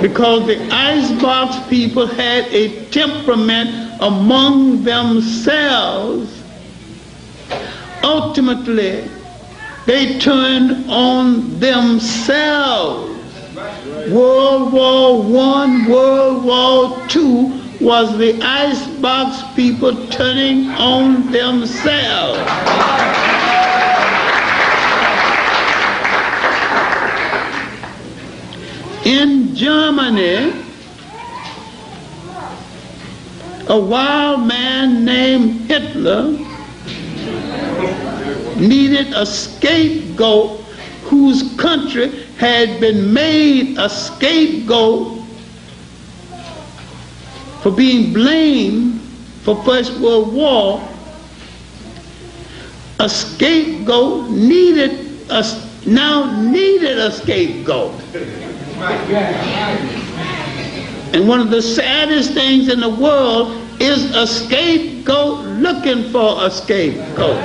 because the icebox people had a temperament among themselves. Ultimately, they turned on themselves. World War I, World War II was the icebox people turning on themselves. In Germany, a wild man named Hitler needed a scapegoat whose country had been made a scapegoat for being blamed for First World War. A scapegoat now needed a scapegoat. And one of the saddest things in the world is a scapegoat looking for a scapegoat.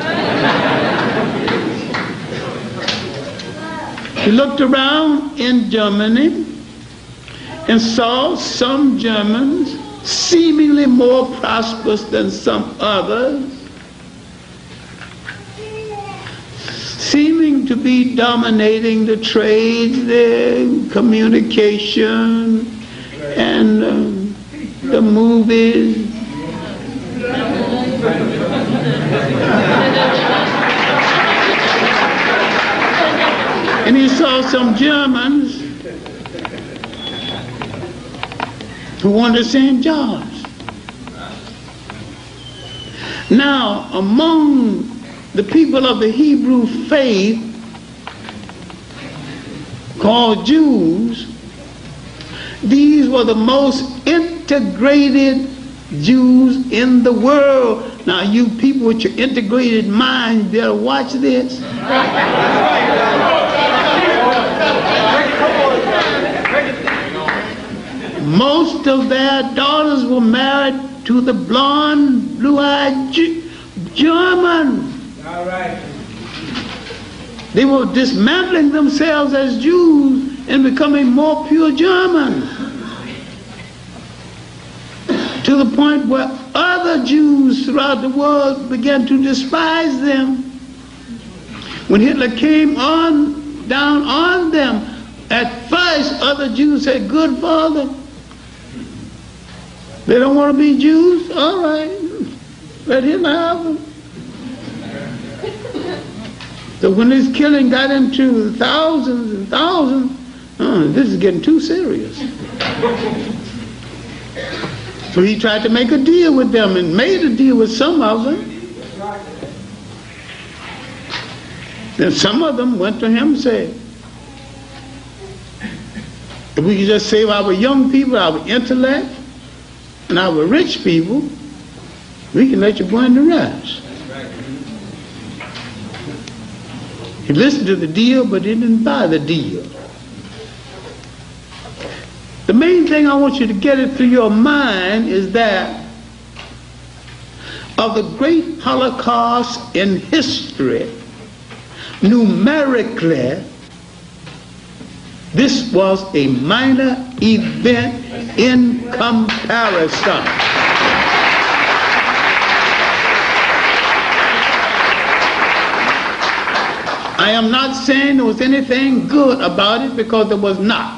He looked around in Germany and saw some Germans seemingly more prosperous than some others, seeming to be dominating the trades, the communication, and the movies. And he saw some Germans who wanted the same jobs. Now, among the people of the Hebrew faith called Jews, these were the most integrated Jews in the world. Now, you people with your integrated minds better watch this. Most of their daughters were married to the blonde, blue-eyed German. All right. They were dismantling themselves as Jews and becoming more pure Germans, to the point where other Jews throughout the world began to despise them. When Hitler came down on them, at first other Jews said, "Good Father, they don't want to be Jews? All right, let him have them." So when this killing got into thousands and thousands, this is getting too serious. So he tried to make a deal with them and made a deal with some of them. Then some of them went to him and said, "If we could just save our young people, our intellect, and our rich people, we can let you go in the rest." He listened to the deal, but he didn't buy the deal. The main thing I want you to get it through your mind is that of the great Holocaust in history, numerically, this was a minor event in comparison. I am not saying there was anything good about it, because there was not.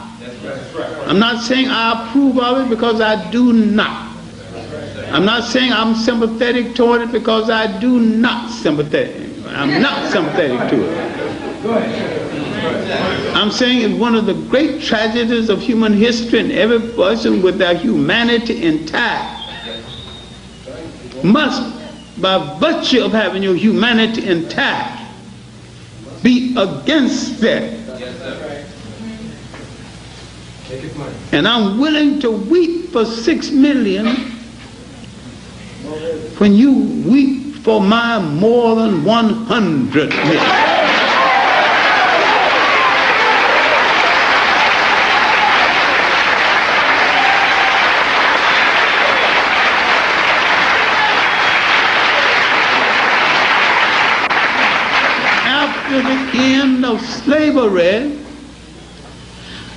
I'm not saying I approve of it, because I do not. I'm not saying I'm sympathetic toward it, because I do not sympathetic. I'm not sympathetic to it. I'm saying it's one of the great tragedies of human history, and every person with their humanity intact must, by virtue of having your humanity intact, be against it. And I'm willing to weep for 6 million when you weep for my more than 100 million. After the end of slavery,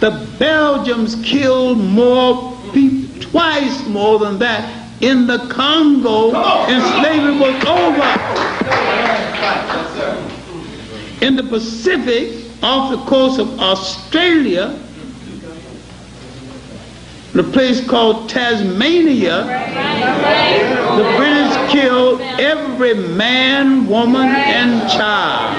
The Belgians killed more people, twice more than that, in the Congo, and slavery was over. In the Pacific, off the coast of Australia, the place called Tasmania, the British killed every man, woman, and child.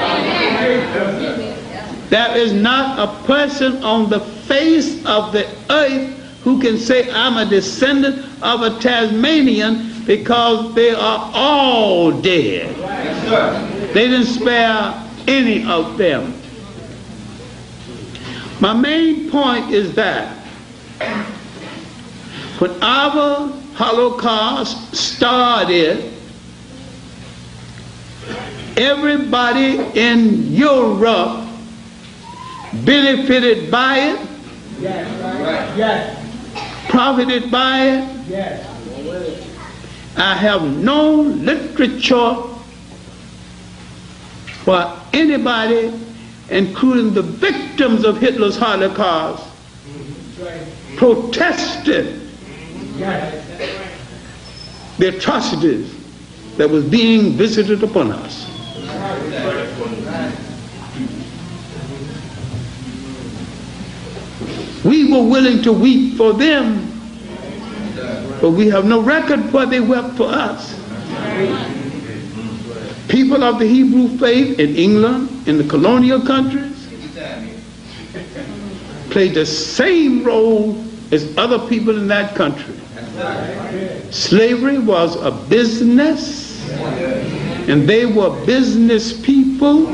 There is not a person on the face of the earth who can say, I'm a descendant of a Tasmanian, because they are all dead. They didn't spare any of them. My main point is that when our Holocaust started, everybody in Europe benefited by it, profited by it. I have no literature where anybody, including the victims of Hitler's Holocaust, protested the atrocities that was being visited upon us. We were willing to weep for them, but we have no record where they wept for us. People of the Hebrew faith in England, in the colonial countries, played the same role as other people in that country. Slavery was a business, and they were business people.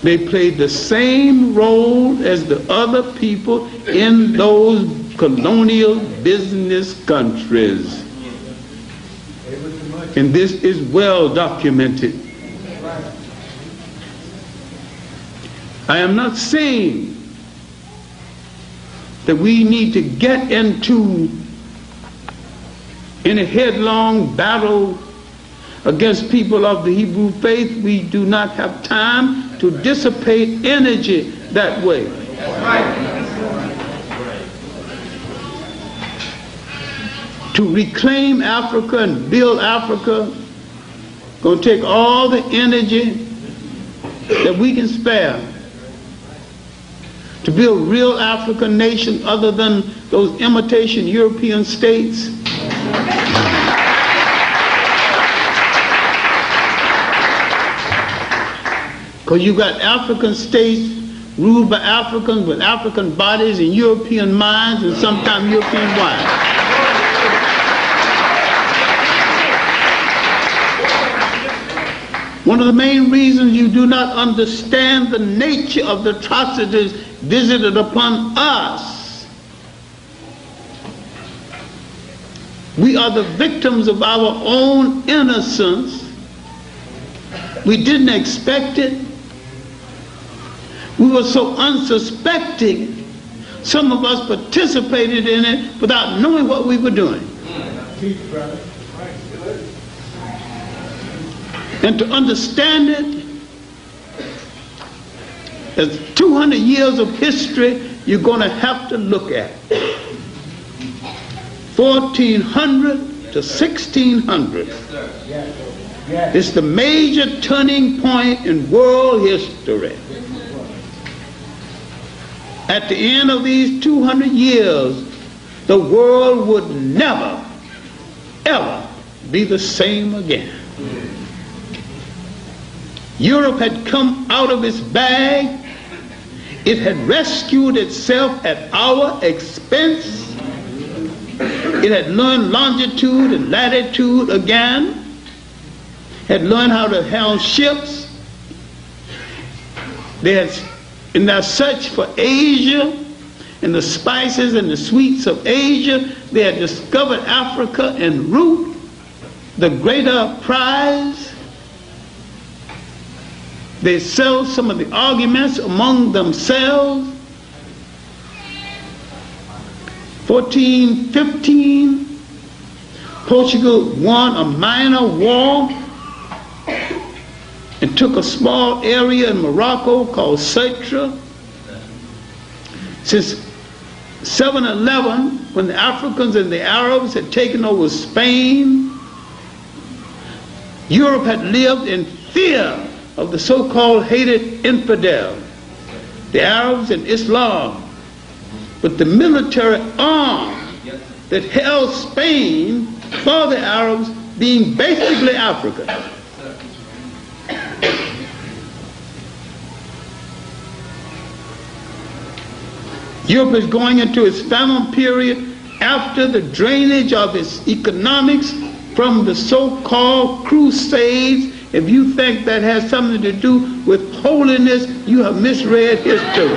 They played the same role as the other people in those colonial business countries. And this is well documented. I am not saying that we need to get into any headlong battle against people of the Hebrew faith. We do not have time to dissipate energy that way. To reclaim Africa and build Africa, going to take all the energy that we can spare to build real African nation other than those imitation European states. Because you got African states ruled by Africans with African bodies and European minds and sometimes European wives. One of the main reasons you do not understand the nature of the atrocities visited upon us, we are the victims of our own innocence. We didn't expect it. We were so unsuspecting, some of us participated in it without knowing what we were doing. And to understand it, there's 200 years of history you're going to have to look at. 1400 to 1600. It's the major turning point in world history. At the end of these 200 years, the world would never, ever be the same again. Europe had come out of its bag. It had rescued itself at our expense. It had learned longitude and latitude again. Had learned how to helm ships. They had, in their search for Asia and the spices and the sweets of Asia, they had discovered Africa en route, the greater prize. They settled some of the arguments among themselves. 1415, Portugal won a minor war and took a small area in Morocco called Ceuta. Since 711, when the Africans and the Arabs had taken over Spain, Europe had lived in fear of the so-called hated infidel, the Arabs and Islam. But the military arm that held Spain for the Arabs being basically Africa. Europe is going into its famine period after the drainage of its economics from the so-called Crusades. If you think that has something to do with holiness, you have misread history.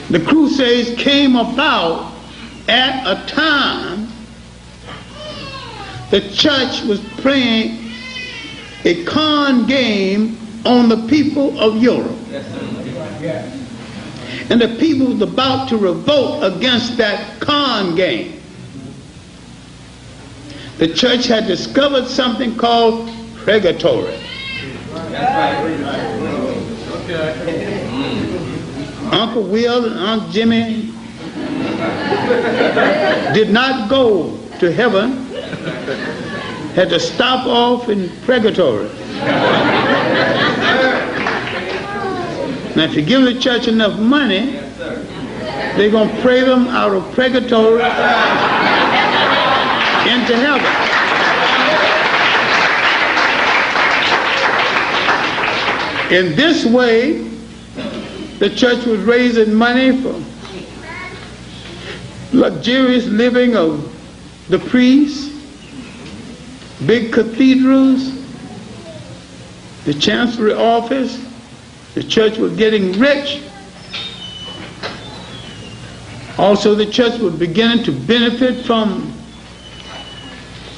The Crusades came about at a time the church was playing a con game on the people of Europe. And the people was about to revolt against that con game. The church had discovered something called purgatory. Uncle Will and Aunt Jimmy did not go to heaven, had to stop off in purgatory. Now if you give the church enough money, they're going to pray them out of purgatory into heaven. In this way, the church was raising money for luxurious living of the priests, big cathedrals, the chancellery office. The church was getting rich. Also, the church was beginning to benefit from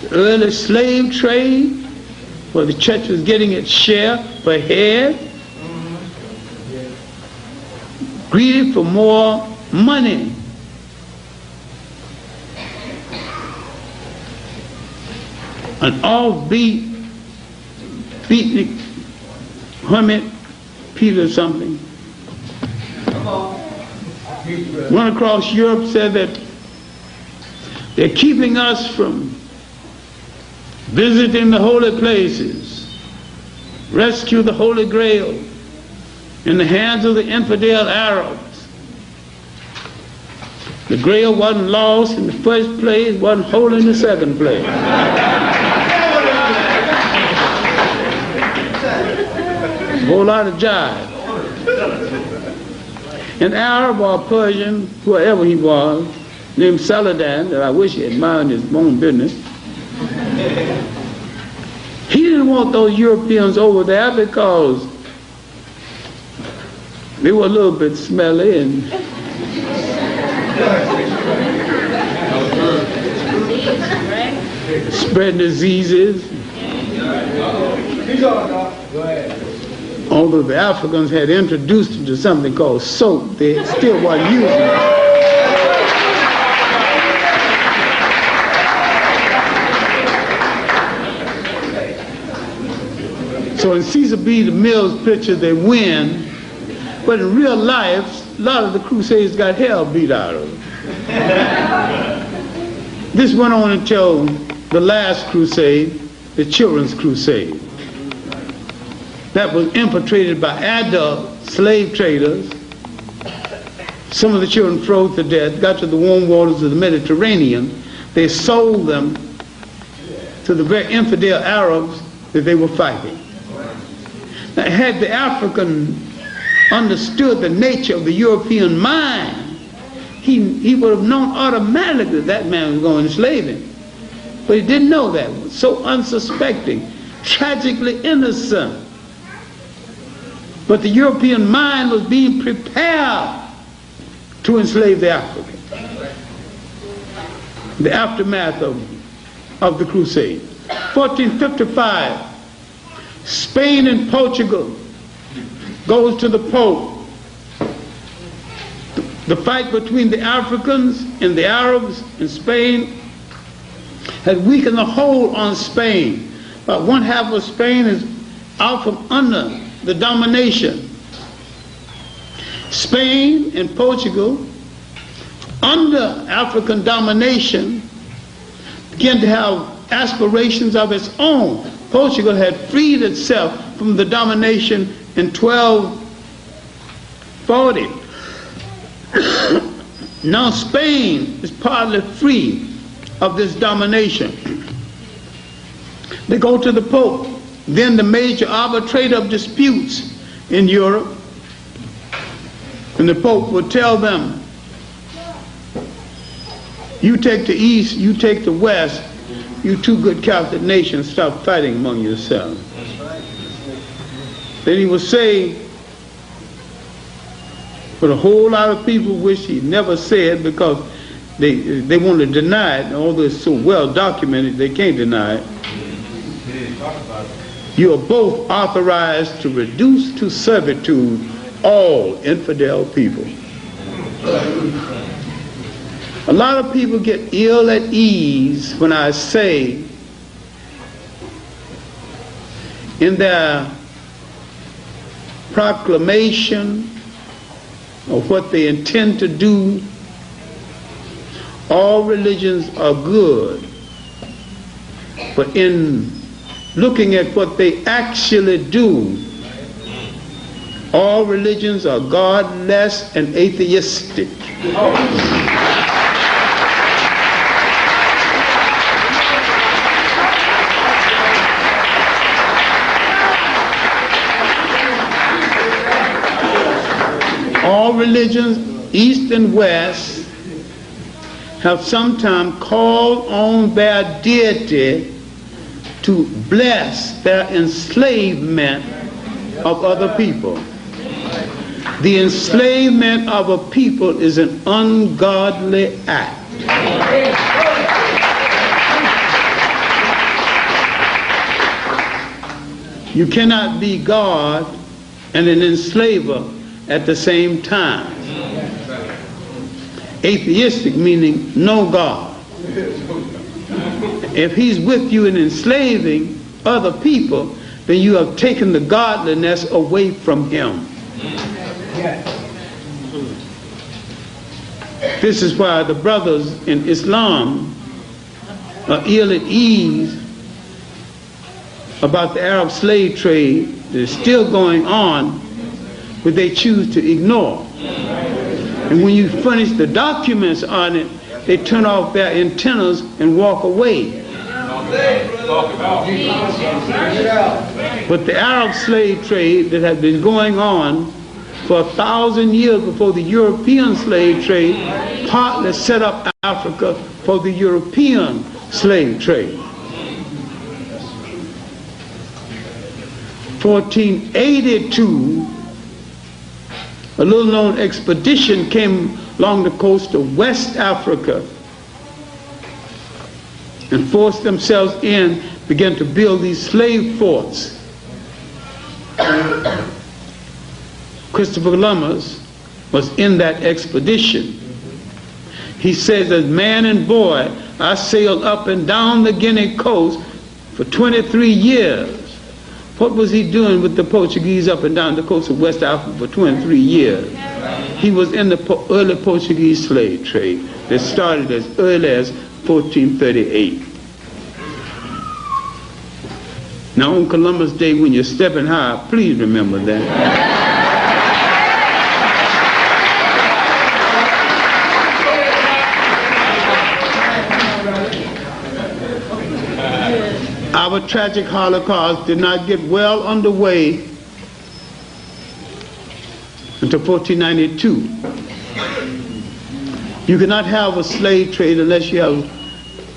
the early slave trade, where the church was getting its share per head. Greedy for more money. An offbeat beatnik hermit, Peter something, went across Europe, said that they're keeping us from visiting the holy places, rescue the Holy Grail in the hands of the infidel Arabs. The Grail wasn't lost in the first place, wasn't holy in the second place. A whole lot of jive. An Arab or Persian, whoever he was, named Saladin, that I wish he had minded his own business, he didn't want those Europeans over there because they were a little bit smelly and spreading diseases. Although the Africans had introduced them to something called soap, they still weren't using it. So in Cecil B. DeMille's picture, they win, but in real life, a lot of the Crusades got hell beat out of them. This went on until the last crusade, the Children's Crusade. That was infiltrated by adult slave traders. Some of the children froze to death, got to the warm waters of the Mediterranean. They sold them to the very infidel Arabs that they were fighting. Now, had the African understood the nature of the European mind, he would have known automatically that man was going to enslave him. But he didn't know that. He was so unsuspecting, tragically innocent. But the European mind was being prepared to enslave the African. The aftermath of the Crusade. 1455, Spain and Portugal goes to the Pope. The fight between the Africans and the Arabs in Spain had weakened the hold on Spain. About one half of Spain is out from under the domination. Spain and Portugal, under African domination, began to have aspirations of its own. Portugal had freed itself from the domination in 1240. Now Spain is partly free of this domination. They go to the Pope, then the major arbitrator of disputes in Europe, and the Pope would tell them, you take the East, you take the West, you two good Catholic nations, stop fighting among yourselves. Then he would say, but a whole lot of people wish he never said, because they want to deny it, although it's so well documented they can't deny it. You are both authorized to reduce to servitude all infidel people. A lot of people get ill at ease when I say in their proclamation of what they intend to do, all religions are good, but in looking at what they actually do, all religions are godless and atheistic. All religions, East and West, have sometimes called on their deity to bless their enslavement of other people. The enslavement of a people is an ungodly act. You cannot be God and an enslaver at the same time. Atheistic meaning no God. If he's with you in enslaving other people, then you have taken the godliness away from him. This is why the brothers in Islam are ill at ease about the Arab slave trade that is still going on, but they choose to ignore. And when you furnish the documents on it, they turn off their antennas and walk away. But the Arab slave trade that had been going on for 1,000 years before the European slave trade partly set up Africa for the European slave trade. 1482, a little-known expedition came along the coast of West Africa and forced themselves in, began to build these slave forts. Christopher Columbus was in that expedition. He says, as man and boy, I sailed up and down the Guinea coast for 23 years. What was he doing with the Portuguese up and down the coast of West Africa for 23 years? He was in the early Portuguese slave trade that started as early as 1438. Now on Columbus Day, when you're stepping high, please remember that. Our tragic Holocaust did not get well underway until 1492. You cannot have a slave trade unless you have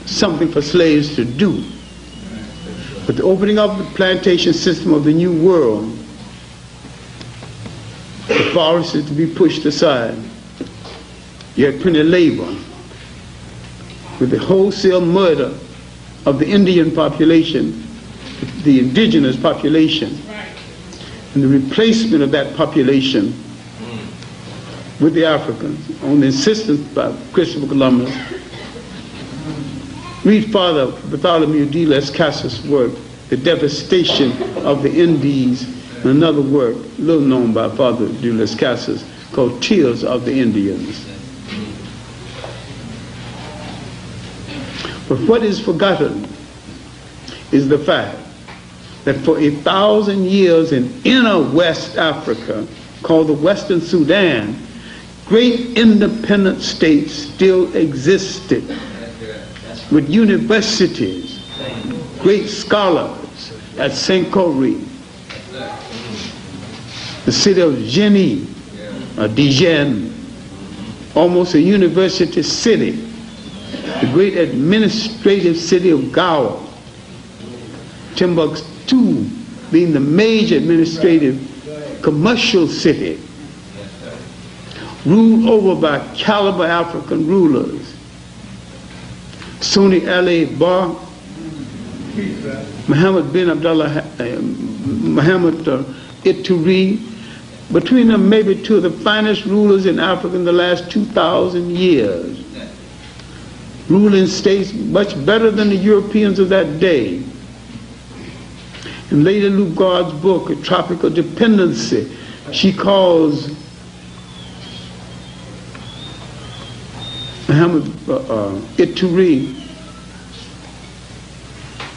something for slaves to do. But the opening up the plantation system of the New World, the forest is to be pushed aside. You had plenty of labor. With the wholesale murder of the Indian population, the indigenous population, and the replacement of that population with the Africans on the insistence by Christopher Columbus. Read Father Bartholomew de las Casas' work, the devastation of the Indies, and another work, little known by Father de las Casas, called Tears of the Indians. But what is forgotten is the fact that for 1,000 years in inner West Africa, called the Western Sudan, great independent states still existed with universities, great scholars at Saint-Corey, the city of Genie, or Dijon, almost a university city, the great administrative city of Gao, Timbuktu being the major administrative commercial city, ruled over by caliber African rulers. Sunni Ali Bar, Muhammad bin Abdullah, Muhammad Ituri, between them maybe two of the finest rulers in Africa in the last 2,000 years. Ruling states much better than the Europeans of that day. In Lady Lugard's book, A Tropical Dependency, she calls Muhammad Ituri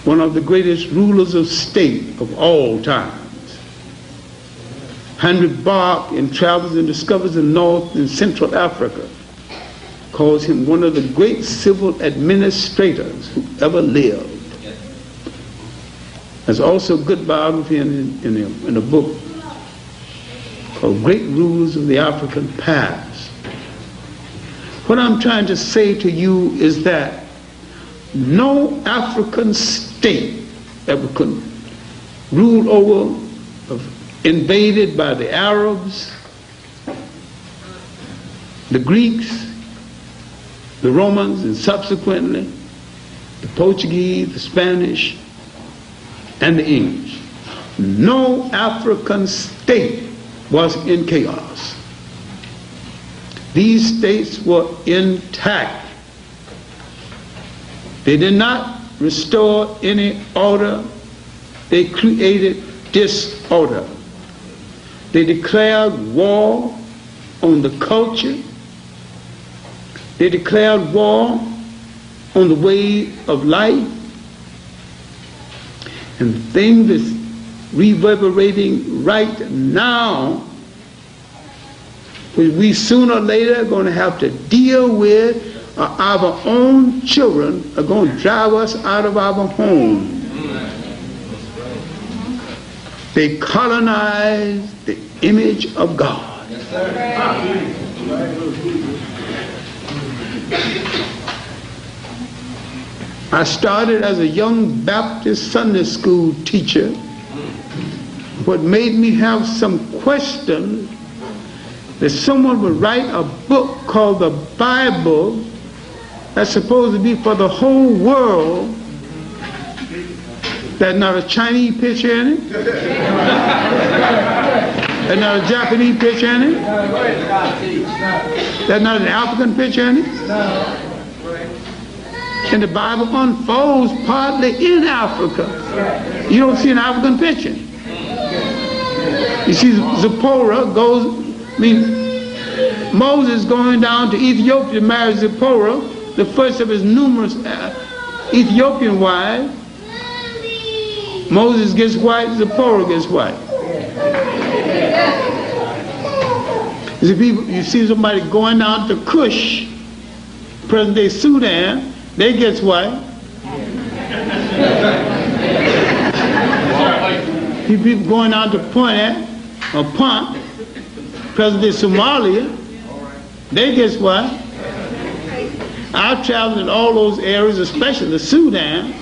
one of the greatest rulers of state of all times. Henrik in Travels and Discoveries in North and Central Africa, calls him one of the great civil administrators who ever lived. There's also a good biography in a book called Great Rulers of the African Past. What I'm trying to say to you is that no African state ever could rule over, invaded by the Arabs, the Greeks, the Romans, and subsequently the Portuguese, the Spanish, and the English. No African state was in chaos. These states were intact. They did not restore any order. They created disorder. They declared war on the culture. They declared war on the way of life. And the thing that's reverberating right now, which we sooner or later are going to have to deal with, our own children are going to drive us out of our home. They colonize the image of God. I started as a young Baptist Sunday school teacher. What made me have some questions that someone would write a book called the Bible that's supposed to be for the whole world. There's not a Chinese picture in it. There's not a Japanese picture in it. There's not an African picture in it. And the Bible unfolds partly in Africa. You don't see an African picture. You see Zipporah Moses going down to Ethiopia to marry Zipporah, the first of his numerous Ethiopian wives. Moses gets white, Zipporah gets white. You see somebody going down to Kush, present-day Sudan, they get white. People going down to Punt, present-day Somalia, they get white. I've traveled in all those areas, especially the Sudan.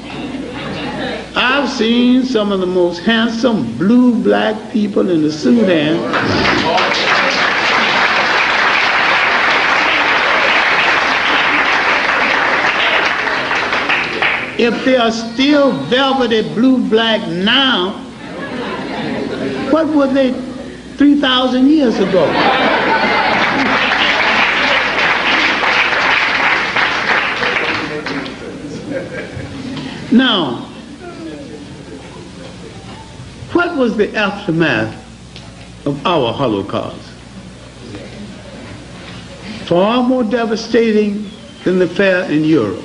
I've seen some of the most handsome blue-black people in the Sudan. If they are still velvety blue-black now, what were they 3,000 years ago? Now, What was the aftermath of our Holocaust? Far more devastating than the affair in Europe.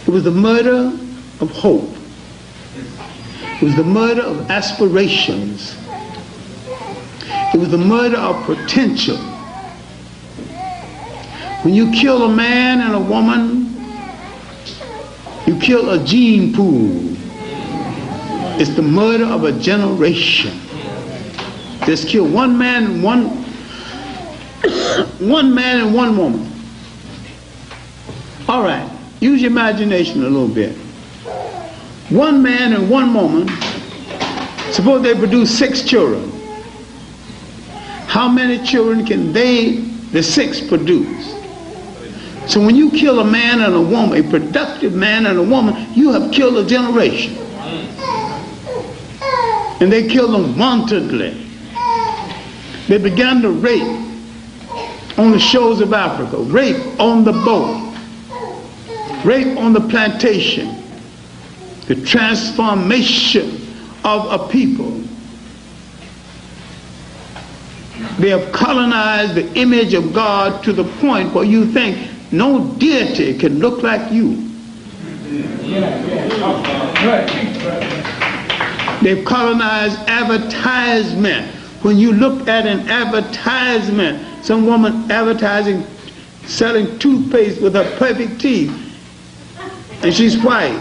It was the murder of hope. It was the murder of aspirations. It was the murder of potential. When you kill a man and a woman, you kill a gene pool. It's the murder of a generation. Just kill one man and one man and one woman. All right, use your imagination a little bit. One man and one woman, suppose they produce 6 children. How many children can the 6 produce? So when you kill a man and a woman, a productive man and a woman, you have killed a generation. And they killed them wantonly. They began to rape on the shores of Africa, rape on the boat, rape on the plantation, the transformation of a people. They have colonized the image of God to the point where you think no deity can look like you. They've colonized advertisement. When you look at an advertisement, some woman advertising, selling toothpaste with her perfect teeth, and she's white.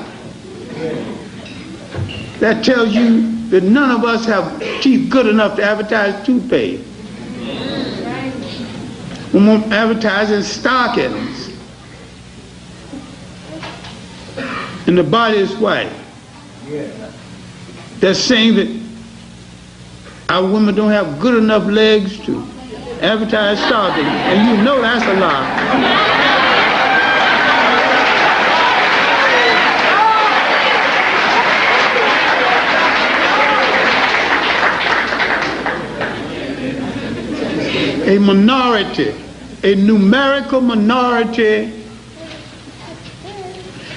That tells you that none of us have teeth good enough to advertise toothpaste. Women advertising stockings, and the body is white. They're saying that our women don't have good enough legs to advertise stockings, and you know that's a lie. A minority, a numerical minority,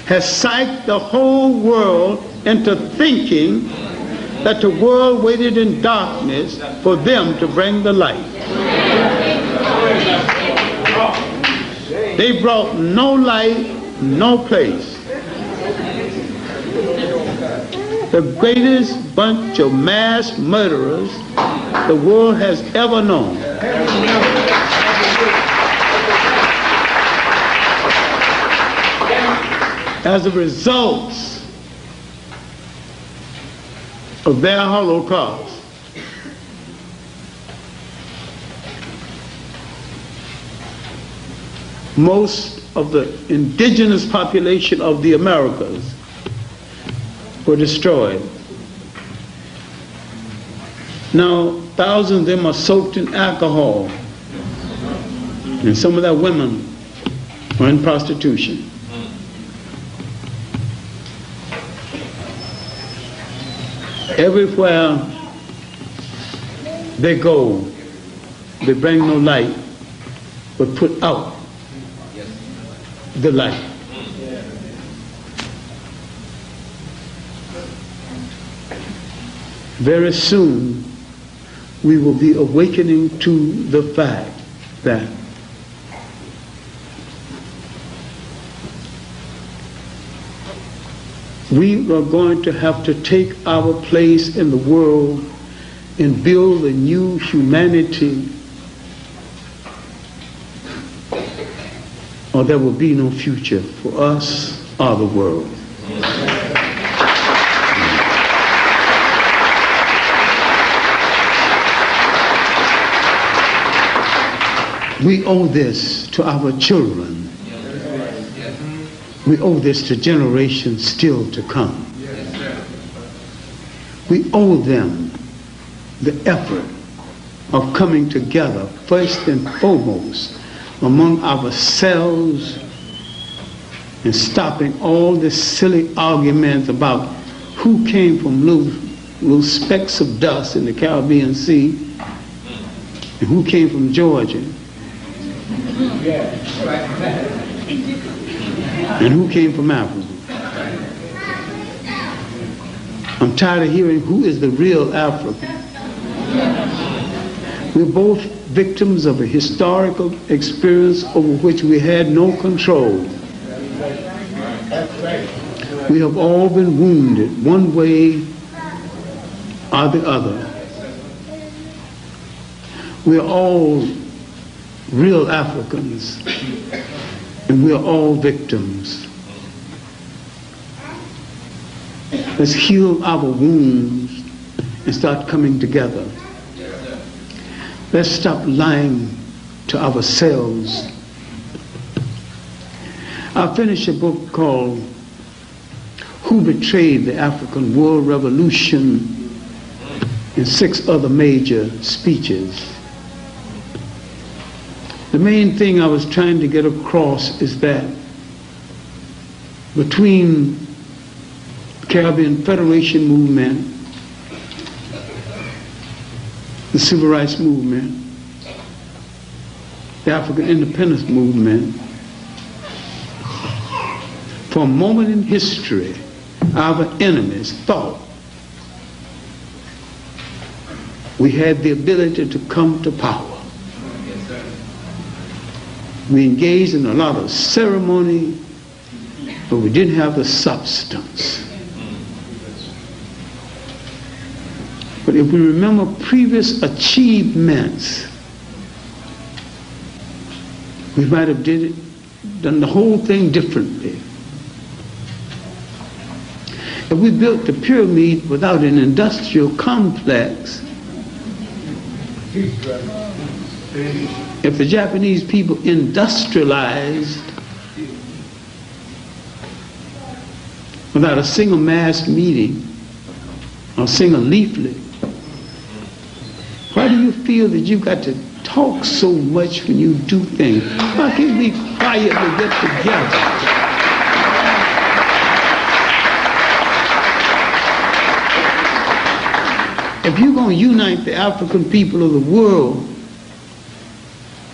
has psyched the whole world into thinking that the world waited in darkness for them to bring the light. They brought no light, no place. The greatest bunch of mass murderers the world has ever known. As a result of their Holocaust, most of the indigenous population of the Americas were destroyed. Now, thousands of them are soaked in alcohol, and some of their women are in prostitution. Everywhere they go, they bring no light, but put out the light. Very soon, we will be awakening to the fact that we are going to have to take our place in the world and build a new humanity, or there will be no future for us or the world. We owe this to our children. We owe this to generations still to come. We owe them the effort of coming together, first and foremost, among ourselves, and stopping all the silly arguments about who came from little specks of dust in the Caribbean Sea and who came from Georgia. And who came from Africa? I'm tired of hearing who is the real African. We're both victims of a historical experience over which we had no control. We have all been wounded one way or the other. We're all real Africans, and we're all victims. Let's heal our wounds and start coming together. Let's stop lying to ourselves. I finished a book called Who Betrayed the African World Revolution and 6 other major speeches. The main thing I was trying to get across is that between the Caribbean Federation movement, the Civil Rights movement, the African Independence movement, for a moment in history, our enemies thought we had the ability to come to power. We engaged in a lot of ceremony, but we didn't have the substance. But if we remember previous achievements, we might have done the whole thing differently. If we built the pyramid without an industrial complex, if the Japanese people industrialized without a single mass meeting or a single leaflet, why do you feel that you've got to talk so much when you do things? Why can't we quietly get together? If you're going to unite the African people of the world,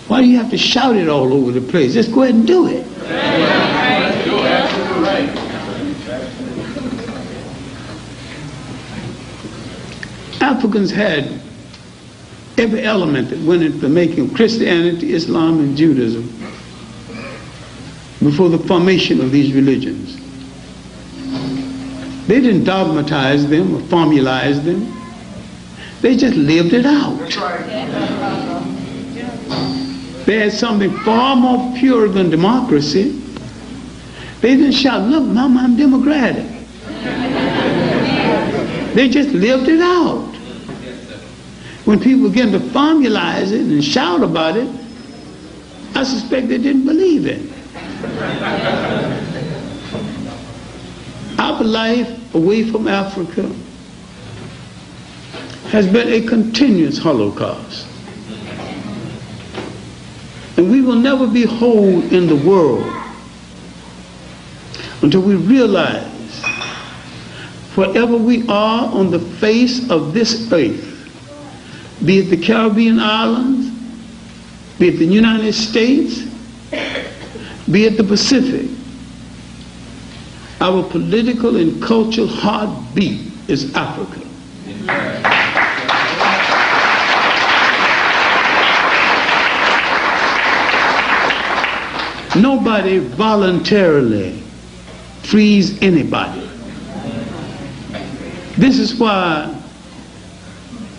why do you have to shout it all over the place? Just go ahead and do it. Africans had every element that went into the making of Christianity, Islam, and Judaism before the formation of these religions. They didn't dogmatize them or formalize them. They just lived it out. They had something far more pure than democracy. They didn't shout, "Look, Mama, I'm democratic." They just lived it out. When people began to formalize it and shout about it, I suspect they didn't believe it. Our life away from Africa has been a continuous Holocaust. And we will never be whole in the world until we realize wherever we are on the face of this earth, be it the Caribbean islands, be it the United States, be it the Pacific, our political and cultural heartbeat is Africa. Nobody voluntarily frees anybody. This is why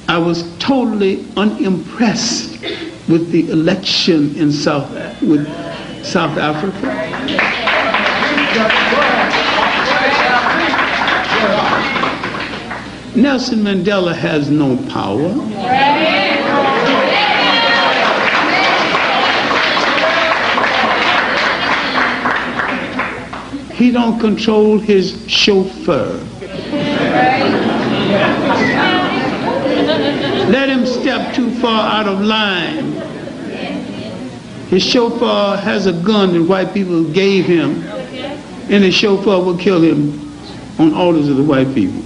I was totally unimpressed with the election in South Africa. Nelson Mandela has no power. He don't control his chauffeur. Let him step too far out of line. His chauffeur has a gun that white people gave him, and his chauffeur will kill him on orders of the white people.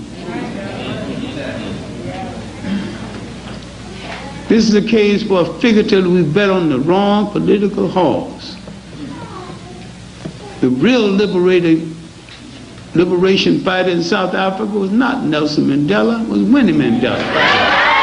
This is a case where figuratively we bet on the wrong political horse. The real liberating liberation fighter in South Africa was not Nelson Mandela, it was Winnie Mandela.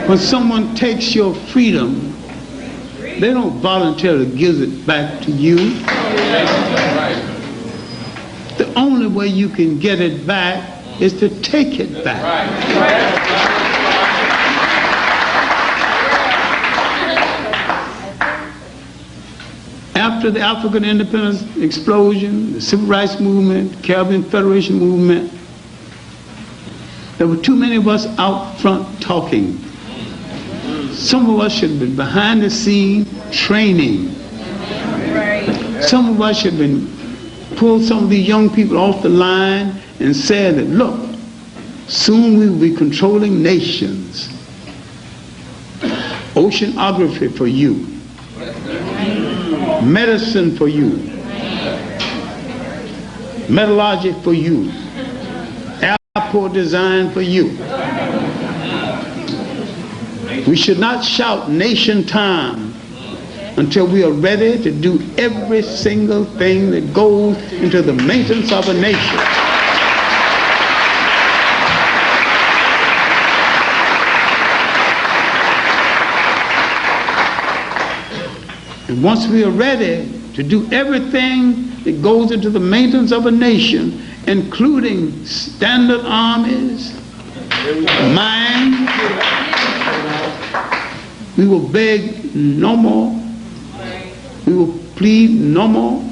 When someone takes your freedom, they don't voluntarily give it back to you. The only way you can get it back is to take it back. After the African independence explosion, the Civil Rights Movement, Caribbean Federation Movement, there were too many of us out front talking. Some of us should have been behind the scene training. Some of us should have been pulled some of these young people off the line and said that, look, soon we will be controlling nations. Oceanography for you. Medicine for you. Metallurgy for you. Airport design for you. We should not shout nation time until we are ready to do every single thing that goes into the maintenance of a nation. And once we are ready to do everything that goes into the maintenance of a nation, including standard armies, mines, we will beg no more. We will plead no more.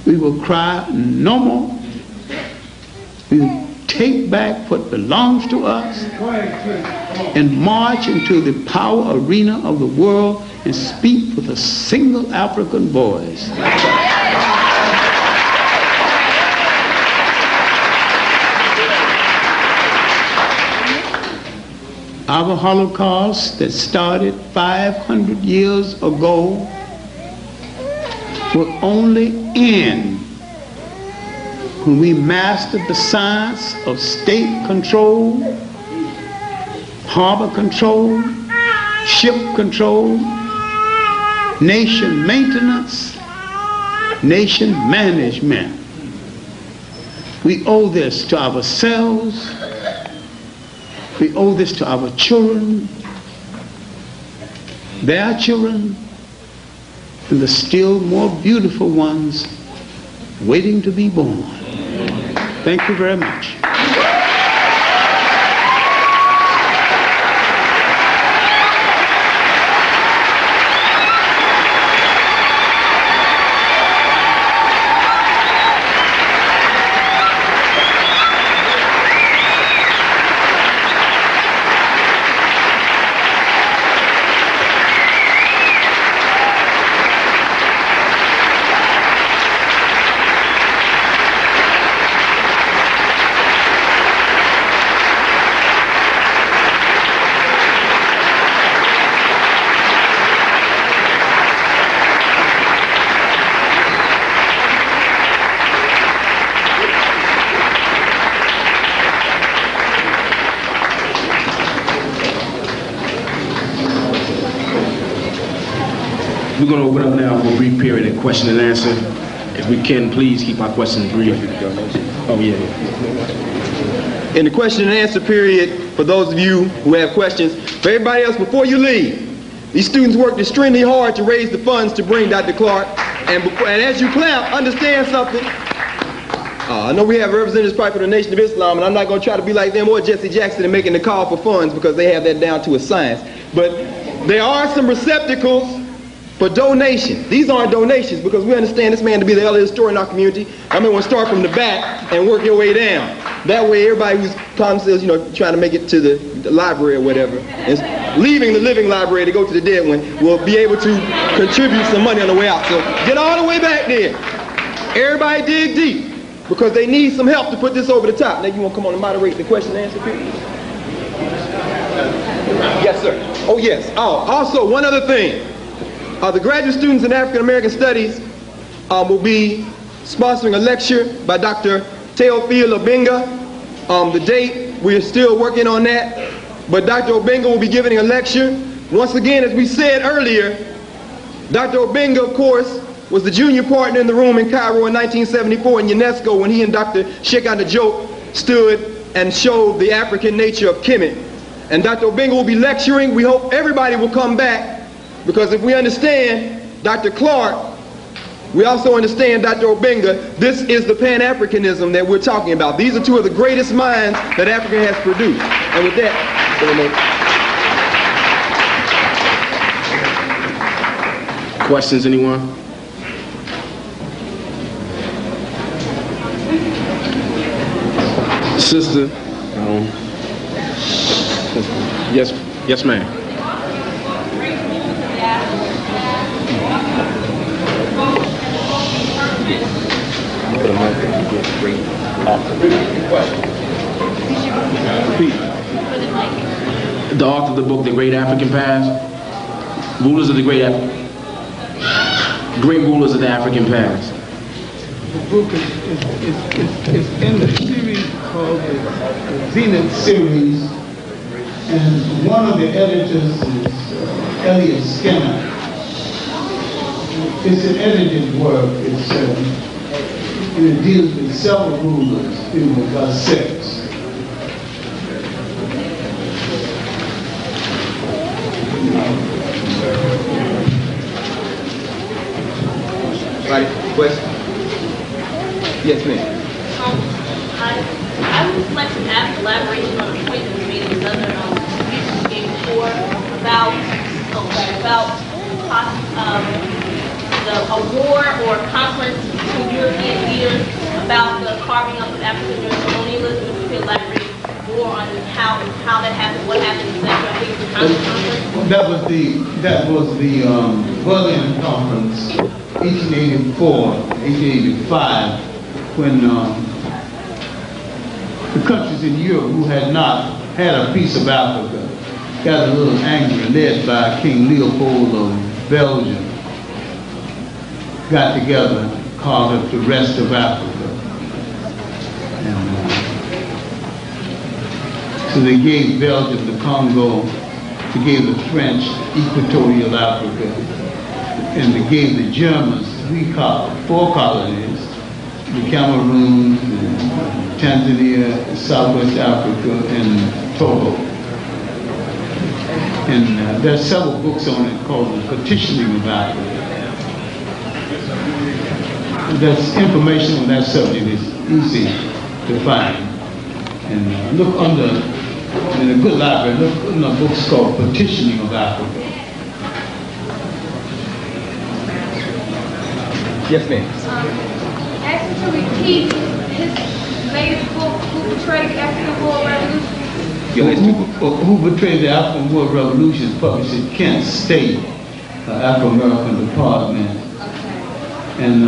We will cry no more. We will take back what belongs to us and march into the power arena of the world and speak with a single African voice. Our Holocaust that started 500 years ago will only end when we mastered the science of state control, harbor control, ship control, nation maintenance, nation management. We owe this to ourselves. We owe this to our children, their children, and the still more beautiful ones waiting to be born. Thank you very much. We're going to open up now for a brief period of question and answer. If we can, please keep our questions brief. Oh, yeah. In the question and answer period, for those of you who have questions, for everybody else, before you leave, these students worked extremely hard to raise the funds to bring Dr. Clarke. And as you clap, understand something. I know we have representatives probably for the Nation of Islam, and I'm not going to try to be like them or Jesse Jackson in making the call for funds because they have that down to a science. But there are some receptacles for donation. These aren't donations because we understand this man to be the elder historian in our community. I mean, we'll start from the back and work your way down. That way everybody who's says, trying to make it to the library or whatever, and leaving the living library to go to the dead one, will be able to contribute some money on the way out. So get all the way back there. Everybody dig deep because they need some help to put this over the top. Now you want to come on and moderate the question and answer period? Yes, sir. Oh, yes. Oh, also one other thing. The graduate students in African American Studies will be sponsoring a lecture by Dr. Teofil Obenga. The date, we're still working on that, but Dr. Obenga will be giving a lecture. Once again, as we said earlier, Dr. Obenga, of course, was the junior partner in the room in Cairo in 1974 in UNESCO when he and Dr. Sheikh Anta Diop stood and showed the African nature of Kemet. And Dr. Obenga will be lecturing. We hope everybody will come back, because if we understand Dr. Clarke, we also understand Dr. Obenga. This is the Pan-Africanism that we're talking about. These are two of the greatest minds that Africa has produced. And with that, Questions, anyone? Sister? Yes, ma'am. The author of the book, The Great African Past, Rulers of the Great Rulers of the African Past. The book is in the series called the Zenith series, and one of the editors is Elliot Skinner. It's an edited work. It deals with several rulers, about 6. Right, question? Yes, ma'am. I would just like to ask elaboration on a point that was made in another speech you gave before about a war or conference between European leaders about the carving up of African during colonialism. If you could elaborate more on how that happened, what happened, etc. I think it's a conference. That was the Berlin Conference, 1884, 1885, when the countries in Europe who had not had a piece of Africa got a little angry, led by King Leopold of Belgium, got together, called it the rest of Africa. And so they gave Belgium the Congo, they gave the French Equatorial Africa, and they gave the Germans 4 colonies, the Cameroon, Tanzania, Southwest Africa, and Togo. And there's several books on it called The Partitioning of Africa. There's information on that subject is easy to find. And look in a good library, look in a book called Partitioning of Africa. Yes, ma'am. Ask him to repeat his latest book, Who Betrayed the African World Revolution? Who Betrayed the African World Revolution is published at Kent State, Afro-American Department. Okay. And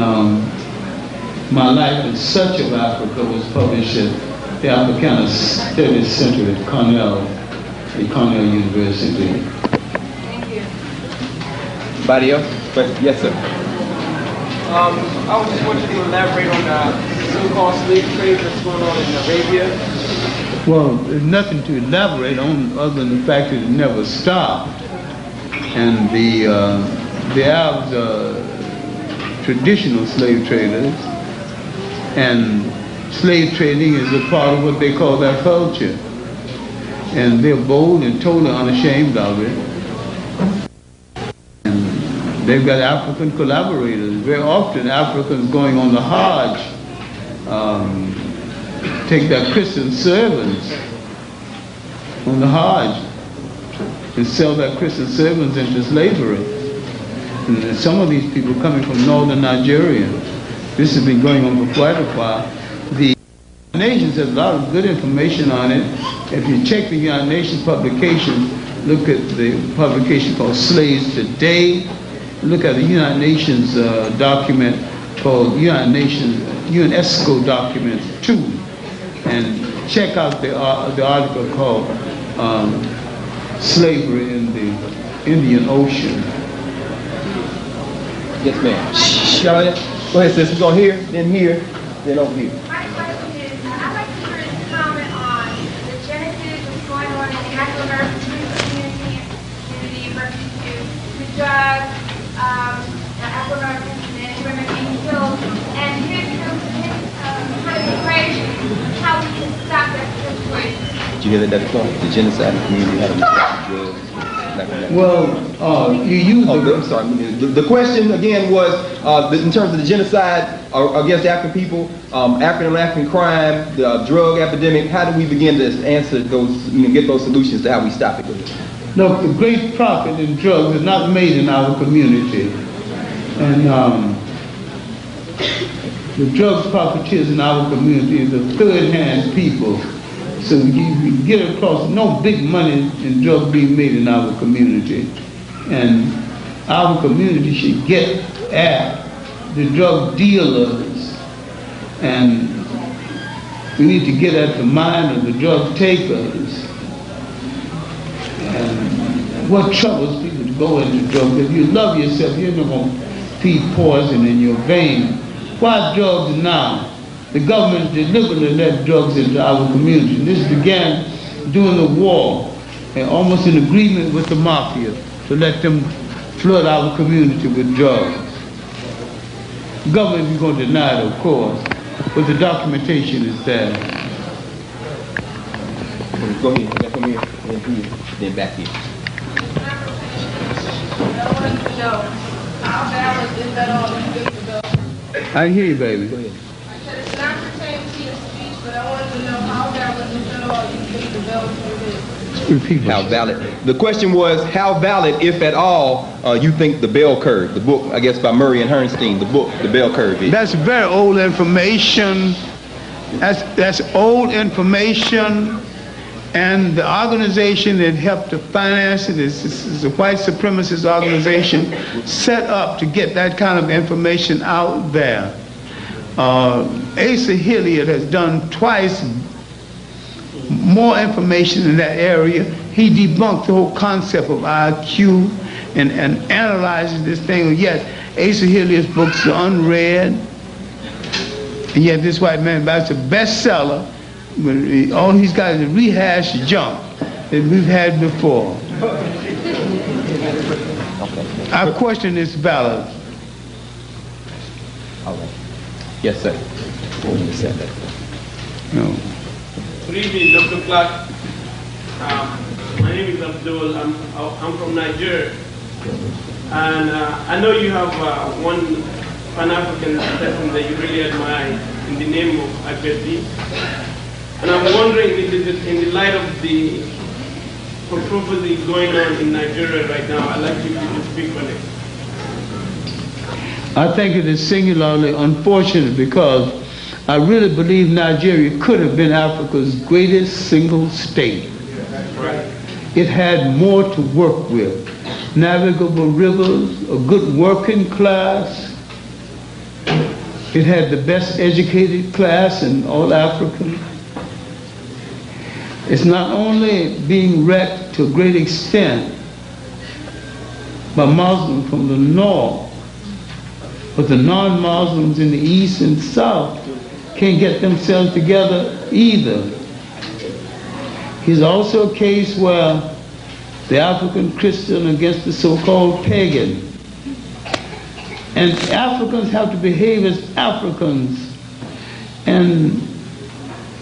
My Life in Search of Africa was published at the Africana Studies Center at Cornell University. Thank you. Anybody else? Yes, sir. I was just wanting to elaborate on the so-called slave trade that's going on in Arabia. Well, there's nothing to elaborate on other than the fact that it never stopped. And the Arabs are traditional slave traders, and slave trading is a part of what they call their culture. And they're bold and totally unashamed of it. They've got African collaborators. Very often Africans going on the Hajj take their Christian servants on the Hajj and sell their Christian servants into slavery. And some of these people coming from northern Nigeria. This has been going on for quite a while. The United Nations has a lot of good information on it. If you check the United Nations publication, look at the publication called Slaves Today. Look at the United Nations document called UNESCO document 2, and check out the article called Slavery in the Indian Ocean. Yes, ma'am. Shh, y'all there? Go ahead, sis. We're going here, then over here. My question is, I'd like to hear his comment on the genesis that's going on in the Afro-American community versus the drugs, the Afro-Americans and women being killed, and his kind of equation, how we can stop that situation. Did you hear that, Dr. Clarke? The genocide in the community, how to stop drugs. Well, you use I'm sorry. The question again was in terms of the genocide against African people, African crime, the drug epidemic. How do we begin to answer those? Get those solutions to how we stop it? Look, the great profit in drugs is not made in our community, and the drug profiteers in our community is the third-hand people. So we get across no big money in drugs being made in our community, and our community should get at the drug dealers, and we need to get at the mind of the drug takers and what troubles people to go into drugs. If you love yourself, you're not going to feed poison in your vein. Why drugs now? The government deliberately let drugs into our community. This began during the war, and almost in agreement with the mafia to let them flood our community with drugs. The government is going to deny it, of course, but the documentation is there. Go ahead, come here, then back here. I wanted to know how balanced is that all you think about? I hear you, baby. Go ahead. It's not pertaining to your speech, but I wanted to know how valid is that all you think the bill is? Repeat. How valid? The question was how valid, if at all, you think the bell curve, the book, I guess by Murray and Herrnstein, the book, the bell curve is. That's very old information. That's old information, and the organization that helped to finance it is a white supremacist organization set up to get that kind of information out there. Asa Hilliard has done twice more information in that area. He debunked the whole concept of IQ and analyzes this thing. Yet Asa Hilliard's books are unread, and yet this white man buys a bestseller, but all he's got is rehashed junk that we've had before. Our question is valid. All right. Yes, sir. No. Good evening, Dr. Clarke. My name is Abdul. I'm from Nigeria. And I know you have one Pan-African person that you really admire in the name of Agbebi. And I'm wondering, in the light of the controversy going on in Nigeria right now, I'd like you to speak on it. I think it is singularly unfortunate because I really believe Nigeria could have been Africa's greatest single state. It had more to work with. Navigable rivers, a good working class. It had the best educated class in all Africa. It's not only being wrecked to a great extent by Muslims from the north, but the non-Muslims in the east and south can't get themselves together either. Here's also a case where the African Christian against the so-called pagan. And Africans have to behave as Africans. And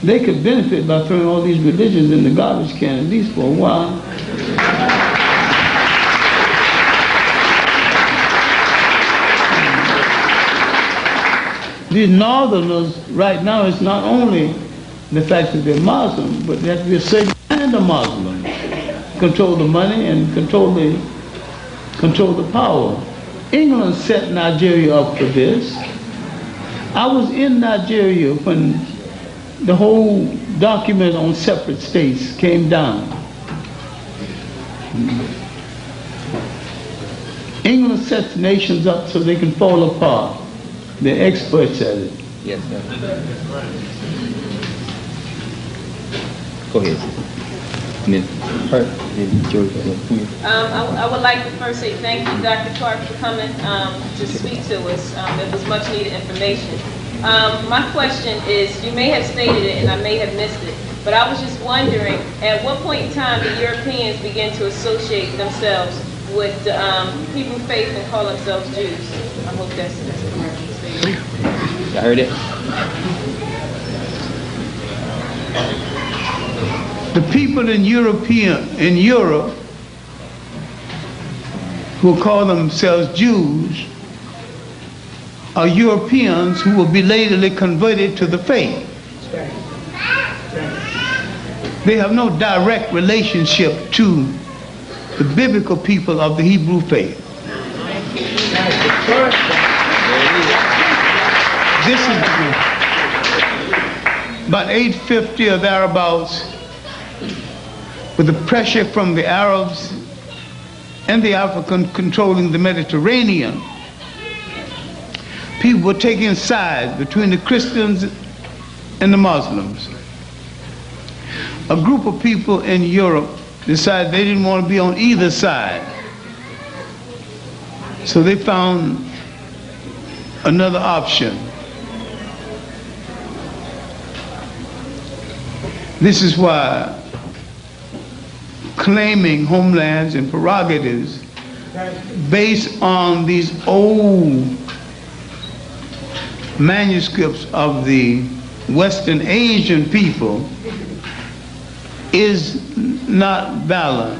they could benefit by throwing all these religions in the garbage can, at least for a while. These northerners right now, it's not only the fact that they're Muslim, but they have to be a certain kind of Muslim. Control the money and control the power. England set Nigeria up for this. I was in Nigeria when the whole document on separate states came down. England sets nations up so they can fall apart. They're experts at it. Yes, sir. Go ahead. I would like to first say thank you, Dr. Clarke, for coming to speak to us. It was much needed information. My question is, you may have stated it and I may have missed it, but I was just wondering, at what point in time did Europeans begin to associate themselves with the Hebrew faith and call themselves Jews? I hope that's the correct statement. I heard it. The people in Europe who call themselves Jews are Europeans who will be laterly converted to the faith. They have no direct relationship to the biblical people of the Hebrew faith. This is about 850 or thereabouts, with the pressure from the Arabs and the African controlling the Mediterranean. People were taking sides between the Christians and the Muslims. A group of people in Europe decided they didn't want to be on either side. So they found another option. This is why claiming homelands and prerogatives based on these old manuscripts of the Western Asian people is not valid.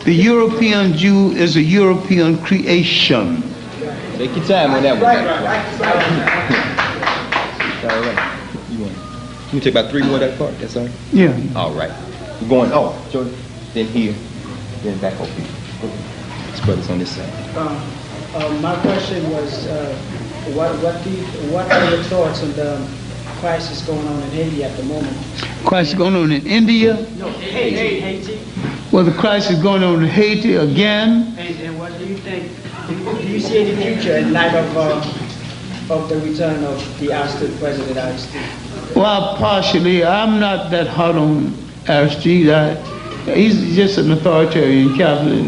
The European Jew is a European creation. Take your time on that one. You take about 3 more that part, that's all right? Yeah. All right. We're going, Jordan, then here, then back over here. This brother's on this side. My question was, what are your thoughts on the crisis going on in Haiti at the moment? Crisis going on in India? No, Haiti. Well, the crisis going on in Haiti again. And what do you think? Do you see any future in light of the return of the ousted President Aristide? Well, partially. I'm not that hot on Aristide. He's just an authoritarian Catholic.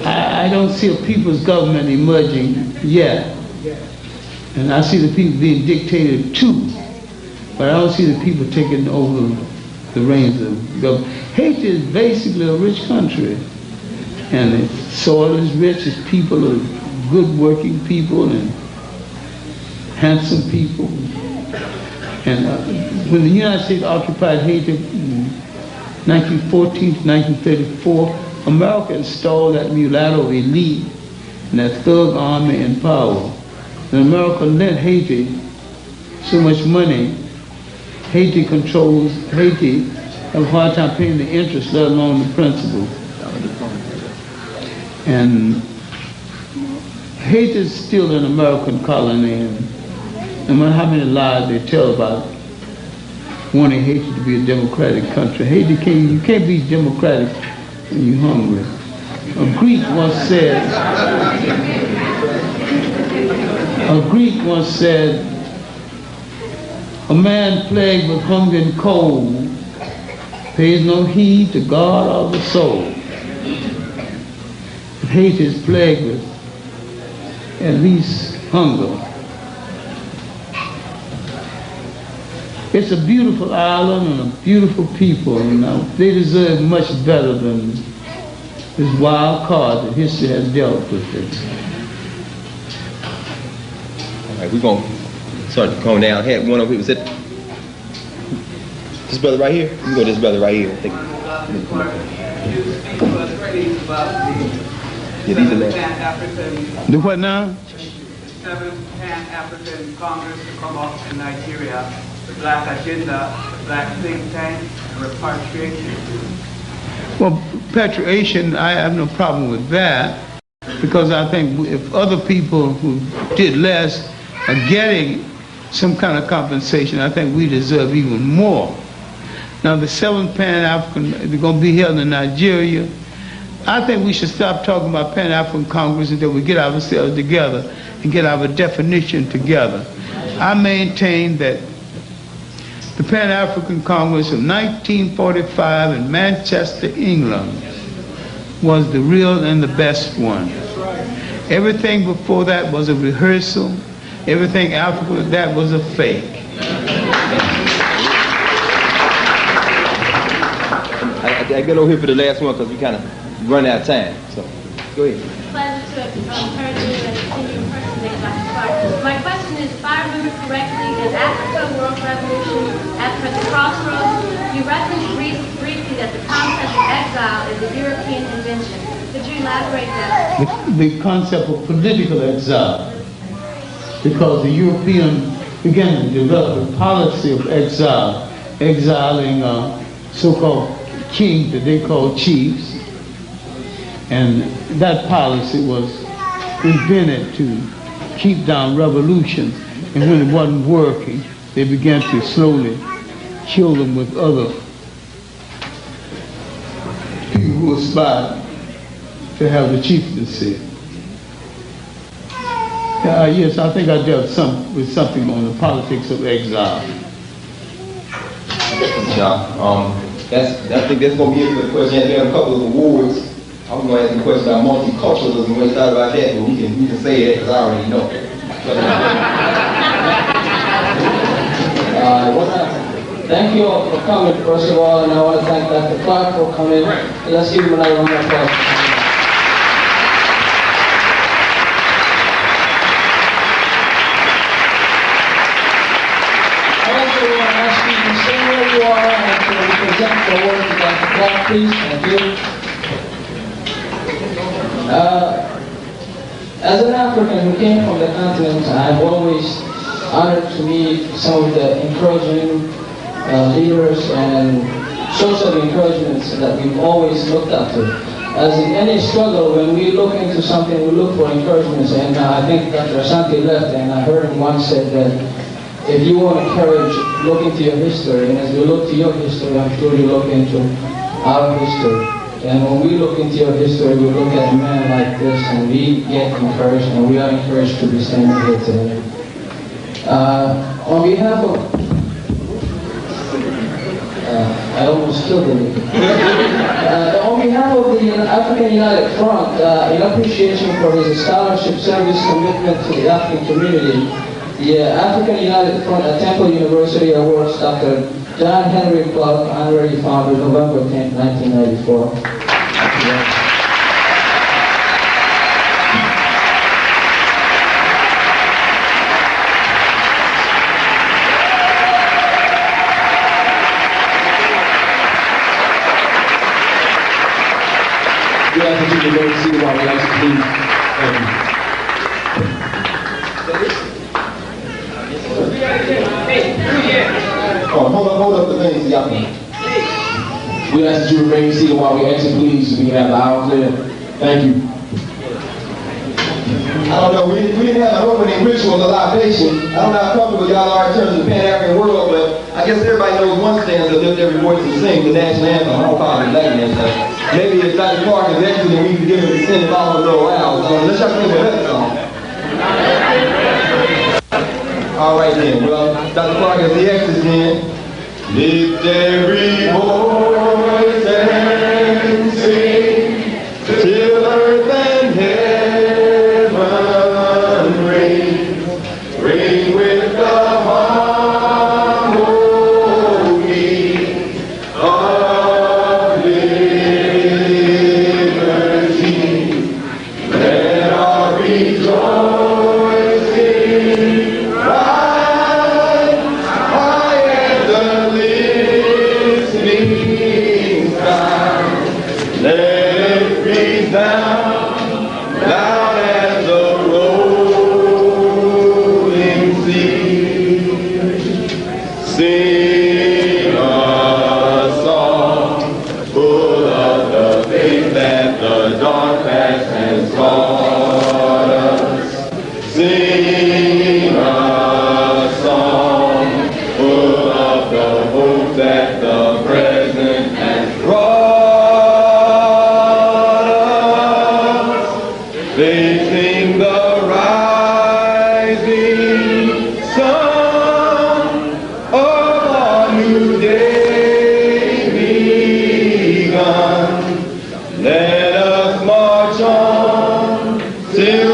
I don't see a people's government emerging yet. And I see the people being dictated to, but I don't see the people taking over the reins of government. Haiti is basically a rich country, and its soil is rich, its people are good working people and handsome people. And when the United States occupied Haiti in 1914 to 1934, America installed that mulatto elite and that thug army in power. And America lent Haiti so much money, Haiti have a hard time paying the interest, let alone the principal. And Haiti is still an American colony, and no matter how many lies they tell about wanting Haiti to be a democratic country, you can't be democratic when you're hungry. A Greek once said, a man plagued with hunger and cold pays no heed to God or the soul. Haiti is plagued with at least hunger. It's a beautiful island and a beautiful people, and they deserve much better than this wild card that history has dealt with it. All right, we're going to start to calm down. I had one over here. Was it this brother right here? You can go to this brother right here. I think. Yeah, these are the The what now? The 7th Pan-African Congress to come up in Nigeria, the Black Agenda, the Black Think Tank, and repatriation. Well, repatriation, I have no problem with that, because I think if other people who did less are getting some kind of compensation, I think we deserve even more. Now, the 7th Pan-African, they're going to be held in Nigeria. I think we should stop talking about Pan-African Congress until we get ourselves together and get our definition together. I maintain that the Pan-African Congress of 1945 in Manchester, England was the real and the best one. Everything before that was a rehearsal. Everything after that was a fake. I get over here for the last one because we kind of run out of time. So, go ahead. Pleasure to turn to and continue impersonating Dr. Clarke. My question is, if I remember correctly, in Africa World Revolution, after the crossroads, you referenced briefly that the concept of exile is a European invention. Could you elaborate that? The concept of political exile, because the European began to develop a policy of exile, exiling so-called kings that they called chiefs, and that policy was invented to keep down revolution, and when it wasn't working, they began to slowly kill them with other people who aspired to have the chieftaincy. Yes, I think I dealt with something on the politics of exile. I think that's going to be it for the question. We have a couple of awards. I was going to ask you a question about multiculturalism. What you thought about that? But we can say that because I already know. Thank you all for coming, first of all, and I want to thank Dr. Clarke for coming. Let's give him another round of applause. I also want to ask you to stay where you are and to present the award to Dr. Clarke, please. Thank you. As an African who came from the continent, I've always honored to meet some of the encouraging leaders and source of encouragements that we've always looked up to. As in any struggle, when we look into something, we look for encouragements. And I think Dr. Asante left, and I heard him once said that if you want courage, look into your history. And as you look to your history, I'm sure you look into our history. And when we look into your history, we look at a man like this, and we get encouraged, and we are encouraged to be standing here today. On behalf of I almost killed him. On behalf of the African United Front, in appreciation for his scholarship, service, commitment to the African community, the African United Front at Temple University awards Dr. John Henrik Clarke, honorary founder, November 10, 1994. We have to do the very seat while we like to please. Hold up the thing so y'all can. We ask that you remain seated while we exit, please, so we can have the aisle clear. Thank you. I don't know, we didn't have an opening ritual of libation. I don't know how comfortable y'all are in terms of the Pan-African world, but I guess everybody knows one stanza, lift every voice and sing the national anthem. I don't call it black man stuff. Maybe if Dr. Clarke is exiting, we can give him the send him all a little round. So let's try to think of that song. All right then, well, Dr. Clarke, as he exits then, lift every voice and sing till earth and heaven ring with the harmony of liberty. Let our rejoicing rise high as the listening sky. Let it resound loud as the rolling sea. Sing a song full of the faith that the dark past has taught us. Sing a song full of the hope that the present has brought. begun. Let us march on till